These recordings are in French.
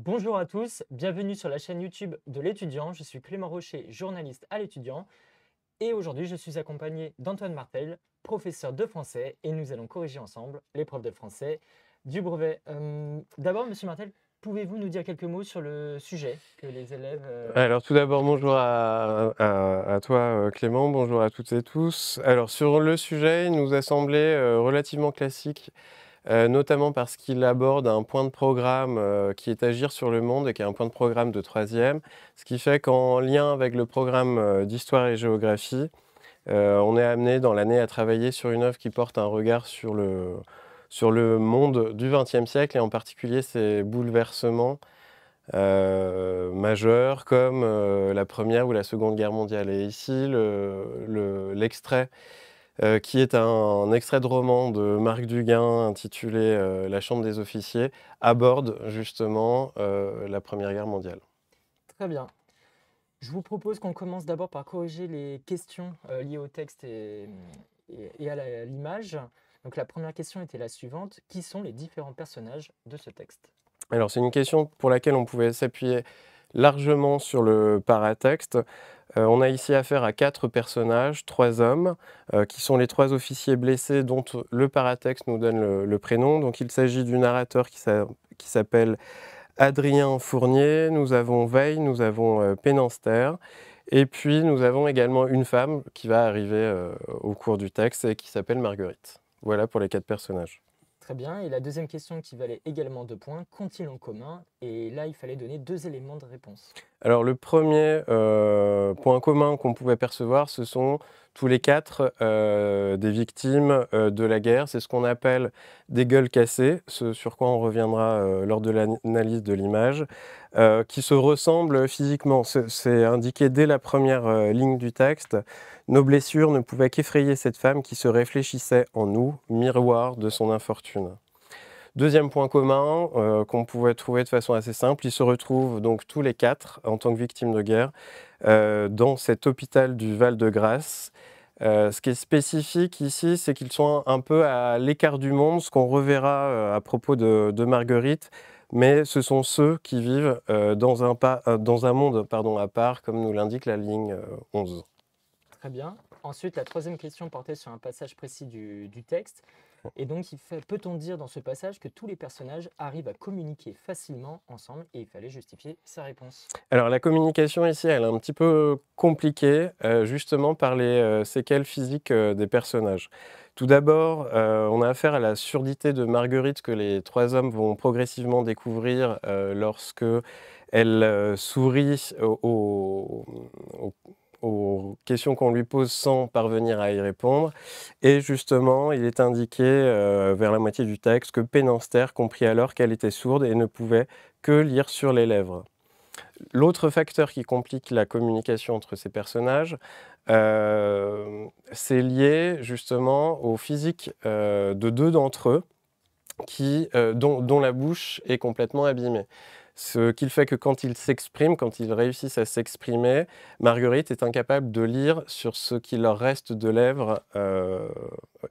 Bonjour à tous, bienvenue sur la chaîne YouTube de l'étudiant. Je suis Clément Rocher, journaliste à l'étudiant. Et aujourd'hui, je suis accompagné d'Antoine Martel, professeur de français, et nous allons corriger ensemble l'épreuve de français du brevet. D'abord, monsieur Martel, pouvez-vous nous dire quelques mots sur le sujet que les élèves... Alors tout d'abord, bonjour à toi Clément, bonjour à toutes et tous. Alors sur le sujet, il nous a semblé relativement classique, notamment parce qu'il aborde un point de programme qui est Agir sur le monde et qui est un point de programme de troisième, ce qui fait qu'en lien avec le programme d'histoire et géographie, on est amené dans l'année à travailler sur une œuvre qui porte un regard sur le monde du XXe siècle et en particulier ses bouleversements majeurs comme la Première ou la Seconde Guerre mondiale. Et ici, l'extrait, qui est un extrait de roman de Marc Duguin intitulé La Chambre des officiers, aborde justement la Première Guerre mondiale. Très bien. Je vous propose qu'on commence d'abord par corriger les questions liées au texte et à l'image. Donc la première question était la suivante. Qui sont les différents personnages de ce texte? Alors c'est une question pour laquelle on pouvait s'appuyer largement sur le paratexte. On a ici affaire à 4 personnages, 3 hommes, qui sont les 3 officiers blessés dont le paratexte nous donne le prénom. Donc il s'agit du narrateur qui s'appelle Adrien Fournier, nous avons Veille, nous avons Pénenster, et puis nous avons également une femme qui va arriver au cours du texte et qui s'appelle Marguerite. Voilà pour les 4 personnages. Très bien. Et la deuxième question qui valait également 2 points, qu'ont-ils en commun? Et là, il fallait donner 2 éléments de réponse. Alors le premier point commun qu'on pouvait percevoir, ce sont tous les 4 des victimes de la guerre. C'est ce qu'on appelle des gueules cassées, ce sur quoi on reviendra lors de l'analyse de l'image, qui se ressemblent physiquement. C'est indiqué dès la première ligne du texte. Nos blessures ne pouvaient qu'effrayer cette femme qui se réfléchissait en nous, miroir de son infortune. Deuxième point commun qu'on pouvait trouver de façon assez simple, ils se retrouvent donc tous les 4 en tant que victimes de guerre dans cet hôpital du Val-de-Grâce. Ce qui est spécifique ici, c'est qu'ils sont un peu à l'écart du monde, ce qu'on reverra à propos de Marguerite, mais ce sont ceux qui vivent dans un monde à part, comme nous l'indique la ligne 11. Très bien. Ensuite, la troisième question portait sur un passage précis du texte. Et donc, peut-on dire dans ce passage que tous les personnages arrivent à communiquer facilement ensemble et il fallait justifier sa réponse. Alors la communication ici, elle est un petit peu compliquée, justement par les séquelles physiques des personnages. Tout d'abord, on a affaire à la surdité de Marguerite que les 3 hommes vont progressivement découvrir lorsque elle sourit aux questions qu'on lui pose sans parvenir à y répondre. Et justement, il est indiqué vers la moitié du texte que Pénenster comprit alors qu'elle était sourde et ne pouvait que lire sur les lèvres. L'autre facteur qui complique la communication entre ces personnages, c'est lié justement au physique de 2 d'entre eux dont la bouche est complètement abîmée. Ce qui fait que quand ils s'expriment, quand ils réussissent à s'exprimer, Marguerite est incapable de lire sur ce qui leur reste de lèvres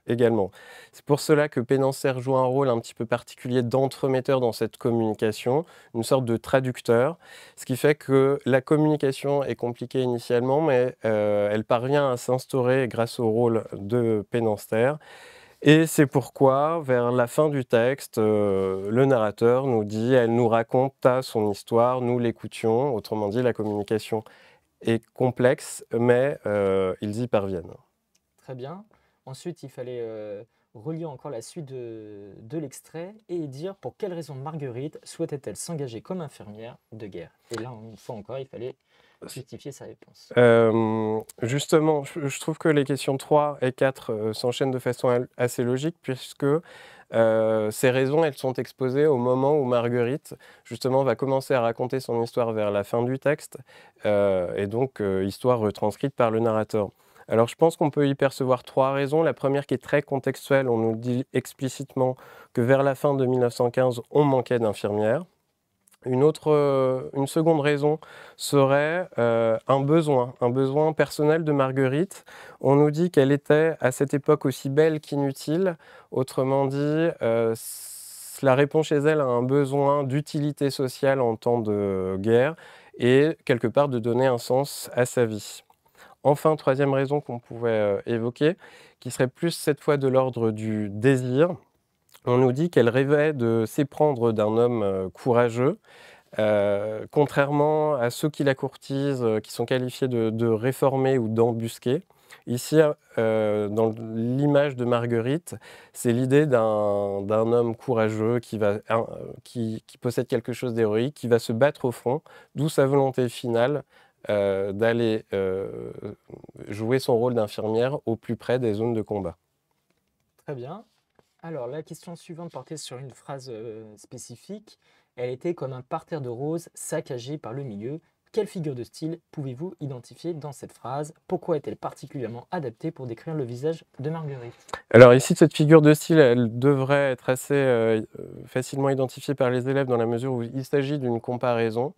également. C'est pour cela que Pénencer joue un rôle un petit peu particulier d'entremetteur dans cette communication, une sorte de traducteur, ce qui fait que la communication est compliquée initialement, mais elle parvient à s'instaurer grâce au rôle de Pénenster. Et c'est pourquoi, vers la fin du texte, le narrateur nous dit: «Elle nous raconta son histoire, nous l'écoutions». Autrement dit, la communication est complexe, mais ils y parviennent. Très bien. Ensuite, il fallait relire encore la suite de l'extrait et dire pour quelle raison Marguerite souhaitait-elle s'engager comme infirmière de guerre. Et là, une fois encore, il fallait justifier sa réponse. Justement, je trouve que les questions 3 et 4 s'enchaînent de façon assez logique puisque ces raisons, elles sont exposées au moment où Marguerite, justement, va commencer à raconter son histoire vers la fin du texte, et donc histoire retranscrite par le narrateur. Alors je pense qu'on peut y percevoir 3 raisons. La première qui est très contextuelle, on nous dit explicitement que vers la fin de 1915, on manquait d'infirmières. Une seconde raison serait un besoin personnel de Marguerite. On nous dit qu'elle était à cette époque aussi belle qu'inutile. Autrement dit, cela répond chez elle à un besoin d'utilité sociale en temps de guerre et quelque part de donner un sens à sa vie. Enfin, troisième raison qu'on pouvait évoquer, qui serait plus cette fois de l'ordre du désir. On nous dit qu'elle rêvait de s'éprendre d'un homme courageux, contrairement à ceux qui la courtisent, qui sont qualifiés de réformés ou d'embusqués. Ici, dans l'image de Marguerite, c'est l'idée d'un homme courageux qui possède quelque chose d'héroïque, qui va se battre au front, d'où sa volonté finale d'aller jouer son rôle d'infirmière au plus près des zones de combat. Très bien. Alors, la question suivante portait sur une phrase spécifique. Elle était comme un parterre de roses saccagé par le milieu. Quelle figure de style pouvez-vous identifier dans cette phrase? Pourquoi est-elle particulièrement adaptée pour décrire le visage de Marguerite? Alors ici, cette figure de style, elle devrait être assez facilement identifiée par les élèves dans la mesure où il s'agit d'une comparaison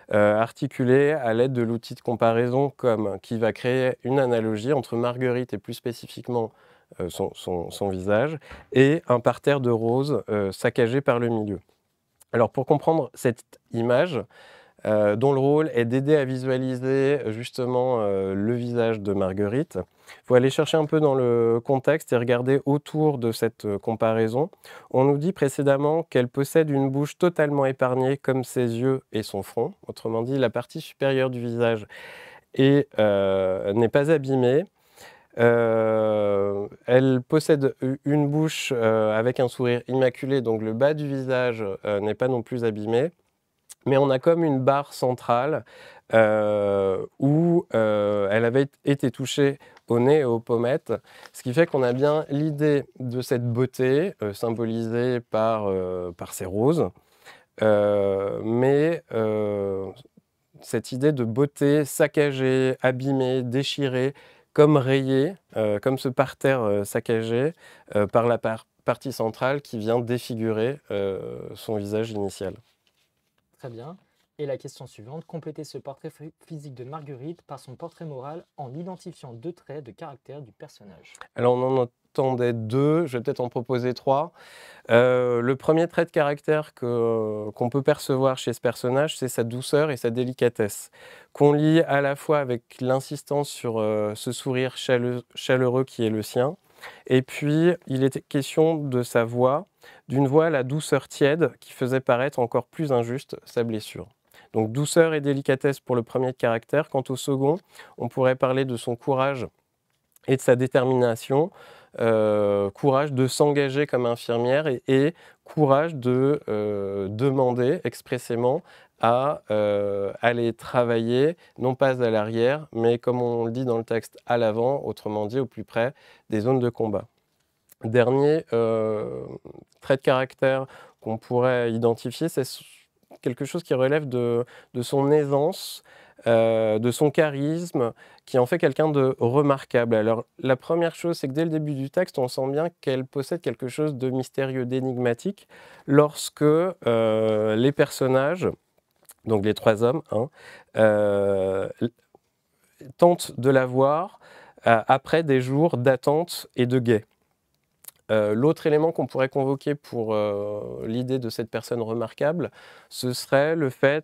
articulée à l'aide de l'outil de comparaison qui va créer une analogie entre Marguerite et plus spécifiquement son visage et un parterre de roses saccagé par le milieu. Alors pour comprendre cette image, dont le rôle est d'aider à visualiser justement le visage de Marguerite, il faut aller chercher un peu dans le contexte et regarder autour de cette comparaison. On nous dit précédemment qu'elle possède une bouche totalement épargnée comme ses yeux et son front. Autrement dit, la partie supérieure du visage n'est pas abîmée. Elle possède une bouche avec un sourire immaculé, donc le bas du visage n'est pas non plus abîmé. Mais on a comme une barre centrale où elle avait été touchée au nez et aux pommettes, ce qui fait qu'on a bien l'idée de cette beauté symbolisée par ces roses, mais cette idée de beauté saccagée, abîmée, déchirée, comme rayée, comme ce parterre saccagé par la partie centrale qui vient défigurer son visage initial. Très bien. Et la question suivante, complétez ce portrait physique de Marguerite par son portrait moral en identifiant 2 traits de caractère du personnage. Alors on en entendait 2, je vais peut-être en proposer 3. Le premier trait de caractère qu'on peut percevoir chez ce personnage, c'est sa douceur et sa délicatesse, qu'on lie à la fois avec l'insistance sur ce sourire chaleureux qui est le sien, et puis il était question de sa voix, d'une voix à la douceur tiède qui faisait paraître encore plus injuste sa blessure. Donc douceur et délicatesse pour le premier caractère. Quant au second, on pourrait parler de son courage et de sa détermination, courage de s'engager comme infirmière et courage de demander expressément à aller travailler, non pas à l'arrière, mais comme on le dit dans le texte, à l'avant, autrement dit au plus près des zones de combat. Dernier trait de caractère qu'on pourrait identifier, c'est quelque chose qui relève de son aisance, de son charisme, qui en fait quelqu'un de remarquable. Alors la première chose, c'est que dès le début du texte, on sent bien qu'elle possède quelque chose de mystérieux, d'énigmatique, lorsque les personnages, donc les 3 hommes, tentent de la voir après des jours d'attente et de guet. L'autre élément qu'on pourrait convoquer pour l'idée de cette personne remarquable, ce serait le fait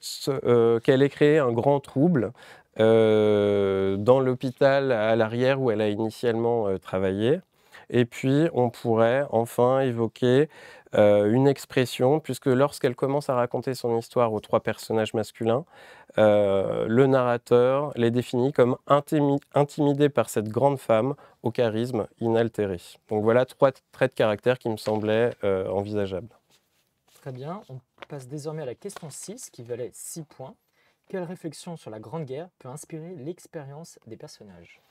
qu'elle ait créé un grand trouble dans l'hôpital à l'arrière où elle a initialement travaillé. Et puis, on pourrait enfin évoquer une expression, puisque lorsqu'elle commence à raconter son histoire aux 3 personnages masculins, le narrateur les définit comme intimidés par cette grande femme au charisme inaltéré. Donc voilà 3 traits de caractère qui me semblaient envisageables. Très bien. On passe désormais à la question 6 qui valait 6 points. Quelle réflexion sur la Grande Guerre peut inspirer l'expérience des personnages?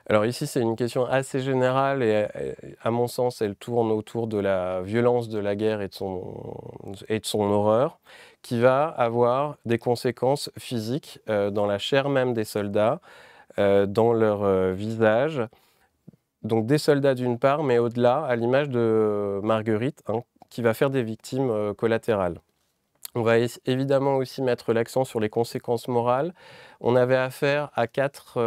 Alors ici, c'est une question assez générale et à mon sens, elle tourne autour de la violence de la guerre et de son horreur, qui va avoir des conséquences physiques dans la chair même des soldats, dans leur visage. Donc des soldats d'une part, mais au-delà, à l'image de Marguerite, qui va faire des victimes collatérales. On va évidemment aussi mettre l'accent sur les conséquences morales. On avait affaire à 4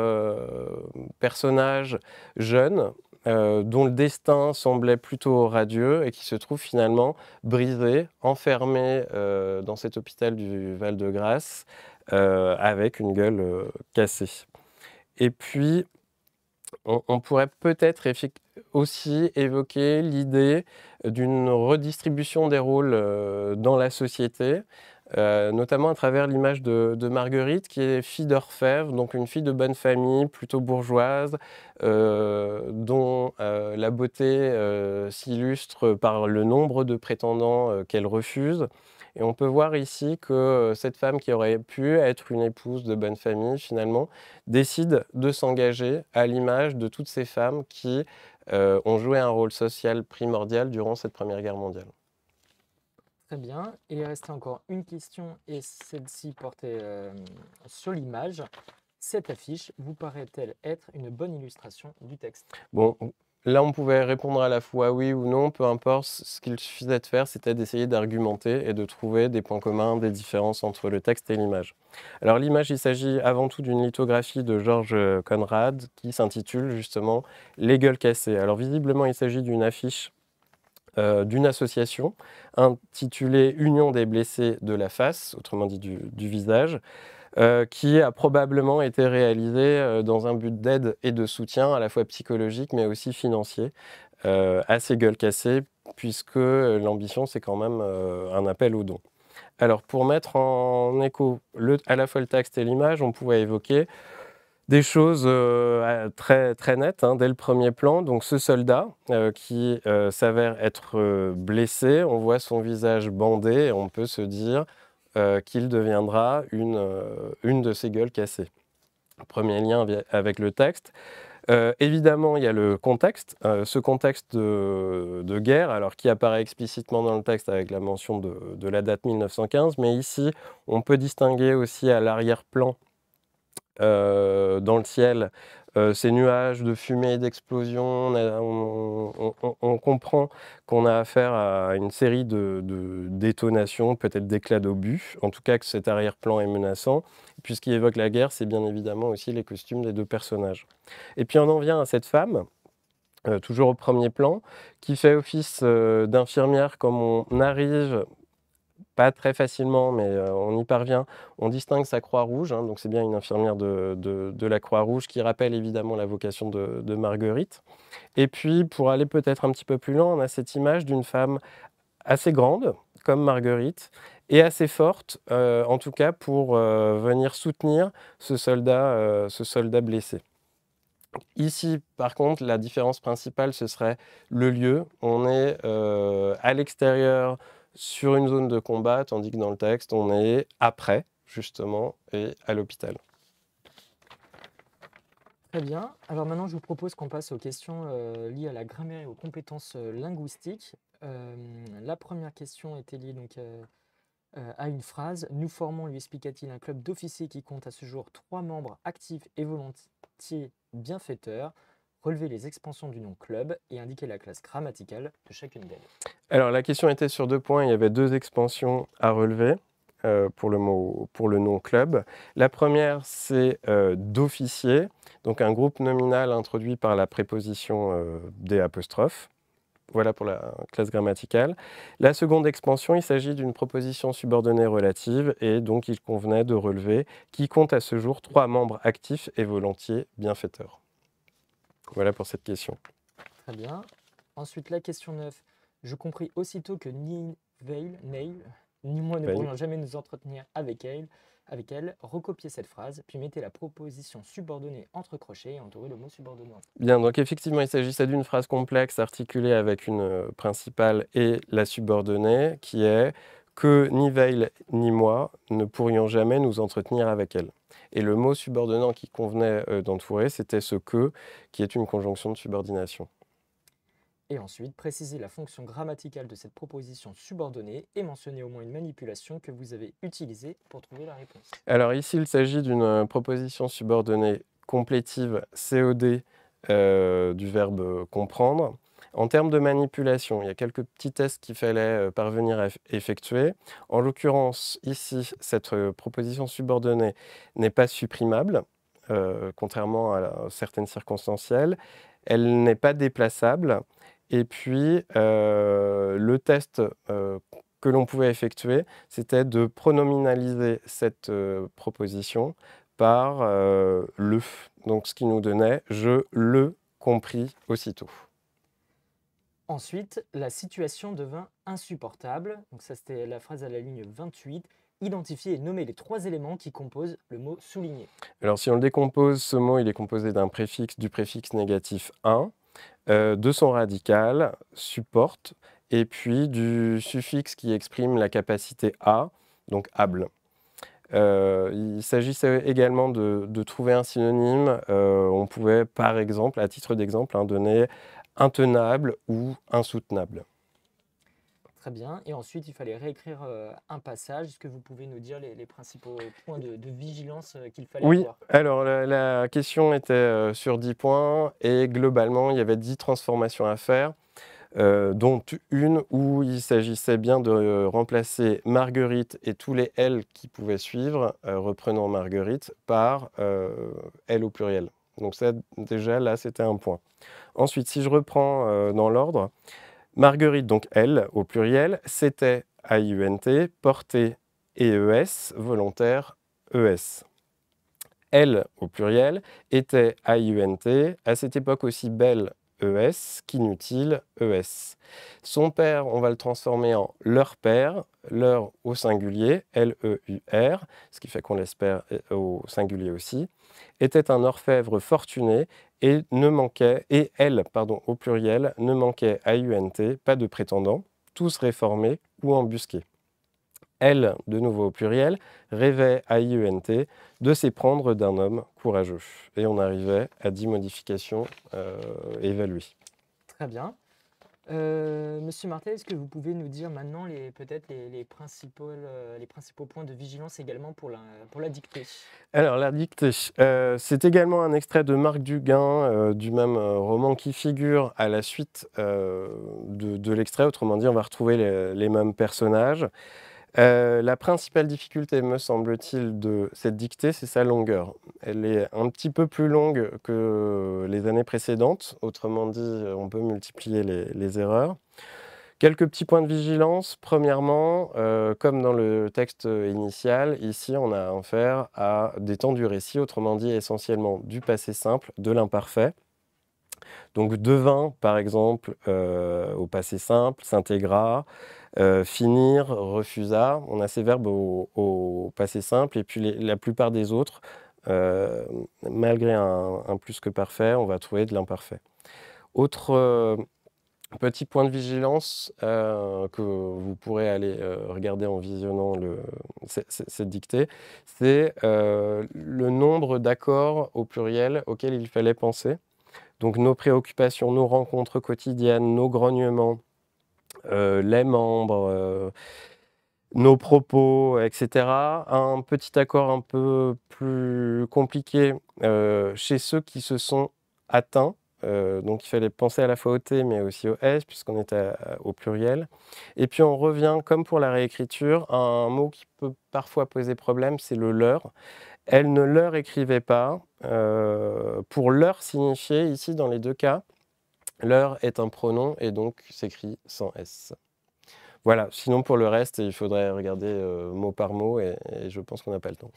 personnages jeunes, dont le destin semblait plutôt radieux et qui se trouve finalement brisé, enfermé dans cet hôpital du Val-de-Grâce avec une gueule cassée. Et puis, on pourrait peut-être aussi évoquer l'idée d'une redistribution des rôles dans la société, notamment à travers l'image de Marguerite, qui est fille d'orfèvre, donc une fille de bonne famille, plutôt bourgeoise, dont la beauté s'illustre par le nombre de prétendants qu'elle refuse. Et on peut voir ici que cette femme qui aurait pu être une épouse de bonne famille, finalement, décide de s'engager à l'image de toutes ces femmes qui ont joué un rôle social primordial durant cette Première Guerre mondiale. Très bien. Il restait encore une question et celle-ci portait sur l'image. Cette affiche vous paraît-elle être une bonne illustration du texte? Bon, là, on pouvait répondre à la fois oui ou non, peu importe. Ce qu'il suffisait de faire, c'était d'essayer d'argumenter et de trouver des points communs, des différences entre le texte et l'image. Alors l'image, il s'agit avant tout d'une lithographie de Georges Conrad qui s'intitule justement « Les gueules cassées ». Alors visiblement, il s'agit d'une affiche d'une association intitulée Union des blessés de la face, autrement dit du visage, qui a probablement été réalisée dans un but d'aide et de soutien à la fois psychologique mais aussi financier à ces gueules cassées, puisque l'ambition c'est quand même un appel aux dons. Alors pour mettre en écho à la fois le texte et l'image, on pouvait évoquer des choses très, très nettes dès le premier plan. Donc ce soldat qui s'avère être blessé, on voit son visage bandé et on peut se dire qu'il deviendra une de ces gueules cassées. Premier lien avec le texte. Évidemment, il y a le contexte, ce contexte de guerre, alors qui apparaît explicitement dans le texte avec la mention de la date 1915, mais ici, on peut distinguer aussi à l'arrière-plan dans le ciel, ces nuages de fumée et d'explosions, on comprend qu'on a affaire à une série de détonations, peut-être d'éclats d'obus, en tout cas que cet arrière-plan est menaçant. Puis ce qui évoque la guerre, c'est bien évidemment aussi les costumes des deux personnages. Et puis on en vient à cette femme, toujours au premier plan, qui fait office d'infirmière comme on arrive pas très facilement, mais on y parvient. On distingue sa Croix-Rouge, donc c'est bien une infirmière de la Croix-Rouge qui rappelle évidemment la vocation de Marguerite. Et puis, pour aller peut-être un petit peu plus loin, on a cette image d'une femme assez grande, comme Marguerite, et assez forte, en tout cas pour venir soutenir ce soldat blessé. Ici, par contre, la différence principale, ce serait le lieu. On est à l'extérieur, sur une zone de combat, tandis que dans le texte, on est après, justement, et à l'hôpital. Très bien. Alors maintenant, je vous propose qu'on passe aux questions liées à la grammaire et aux compétences linguistiques. La première question était liée donc, à une phrase. Nous formons, lui expliqua-t-il, un club d'officiers qui compte à ce jour 3 membres actifs et volontiers bienfaiteurs. Relevez les expansions du nom club et indiquez la classe grammaticale de chacune d'elles. Alors la question était sur 2 points, il y avait 2 expansions à relever pour le nom club. La première, c'est d'officier, donc un groupe nominal introduit par la préposition des apostrophes. Voilà pour la classe grammaticale. La seconde expansion, il s'agit d'une proposition subordonnée relative et donc il convenait de relever qui compte à ce jour 3 membres actifs et volontiers bienfaiteurs. Voilà pour cette question. Très bien. Ensuite, la question 9. Je compris aussitôt que ni Veil, ni moi ne pourrions jamais nous entretenir avec elle. Recopiez cette phrase, puis mettez la proposition subordonnée entre crochets et entourez le mot subordonnant. Bien, donc effectivement, il s'agissait d'une phrase complexe articulée avec une principale et la subordonnée, qui est que ni Veil ni moi ne pourrions jamais nous entretenir avec elle. Et le mot subordonnant qui convenait d'entourer, c'était ce que, qui est une conjonction de subordination. Et ensuite, précisez la fonction grammaticale de cette proposition subordonnée et mentionnez au moins une manipulation que vous avez utilisée pour trouver la réponse. Alors ici, il s'agit d'une proposition subordonnée complétive COD du verbe comprendre. En termes de manipulation, il y a quelques petits tests qu'il fallait parvenir à effectuer. En l'occurrence, ici, cette proposition subordonnée n'est pas supprimable, contrairement à certaines circonstancielles. Elle n'est pas déplaçable. Et puis, le test que l'on pouvait effectuer, c'était de pronominaliser cette proposition par le. Donc, ce qui nous donnait je le compris aussitôt. Ensuite, la situation devint insupportable. Donc ça, c'était la phrase à la ligne 28. Identifier et nommer les 3 éléments qui composent le mot souligner. Alors, si on le décompose, ce mot, il est composé du préfixe négatif un, de son radical, supporte, et puis du suffixe qui exprime la capacité à, donc able. Il s'agissait également de trouver un synonyme. On pouvait, par exemple, à titre d'exemple, donner intenable ou insoutenable. Très bien. Et ensuite, il fallait réécrire un passage. Est-ce que vous pouvez nous dire les principaux points de vigilance qu'il fallait Oui, avoir? alors la question était sur 10 points et globalement, il y avait 10 transformations à faire, dont une où il s'agissait bien de remplacer Marguerite et tous les L qui pouvaient suivre, reprenant Marguerite, par elle au pluriel. Donc ça, déjà, là, c'était un point. Ensuite, si je reprends dans l'ordre, Marguerite, donc elle au pluriel, c'était AIUNT, portée ES, volontaire ES. Elle au pluriel était AIUNT, à cette époque aussi belle ES, qu'inutile ES. Son père, on va le transformer en leur père, leur au singulier, LEUR, ce qui fait qu'on l'espère au singulier aussi, était un orfèvre fortuné et elle, au pluriel, ne manquait AIUNT, pas de prétendants, tous réformés ou embusqués. Elle, de nouveau au pluriel, rêvait AIUNT de s'éprendre d'un homme courageux. Et on arrivait à 10 modifications évaluées. Très bien. Monsieur Martel, est-ce que vous pouvez nous dire maintenant peut-être les principaux points de vigilance également pour la dictée? Alors, la dictée, c'est également un extrait de Marc Duguin, du même roman qui figure à la suite de l'extrait. Autrement dit, on va retrouver les mêmes personnages. La principale difficulté, me semble-t-il, de cette dictée, c'est sa longueur. Elle est un petit peu plus longue que les années précédentes. Autrement dit, on peut multiplier les erreurs. Quelques petits points de vigilance. Premièrement, comme dans le texte initial, ici, on a affaire à des temps du récit, autrement dit, essentiellement du passé simple, de l'imparfait. Donc devint, par exemple, au passé simple, s'intégra, finir, refusa. On a ces verbes au passé simple et puis la plupart des autres, malgré un plus que parfait, on va trouver de l'imparfait. Autre petit point de vigilance que vous pourrez aller regarder en visionnant cette dictée, c'est le nombre d'accords au pluriel auxquels il fallait penser. Donc nos préoccupations, nos rencontres quotidiennes, nos grognements, les membres, nos propos, etc. Un petit accord un peu plus compliqué chez ceux qui se sont atteints. Donc il fallait penser à la fois au T mais aussi au S puisqu'on était au pluriel. Et puis on revient, comme pour la réécriture, à un mot qui peut parfois poser problème, c'est le leur. Elle ne leur écrivait pas. Pour leur signifier, ici dans les deux cas, leur est un pronom et donc s'écrit sans S. Voilà, sinon pour le reste, il faudrait regarder mot par mot et je pense qu'on n'a pas le temps.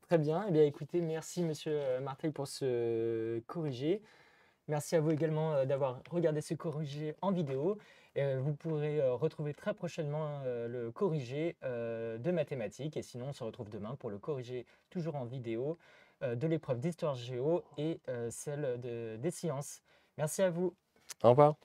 Très bien. Eh bien, écoutez, merci Monsieur Martel pour ce corrigé. Merci à vous également d'avoir regardé ce corrigé en vidéo. Vous pourrez retrouver très prochainement le corrigé de mathématiques. Et sinon, on se retrouve demain pour le corrigé toujours en vidéo de l'épreuve d'histoire géo et celle des sciences. Merci à vous. Au revoir.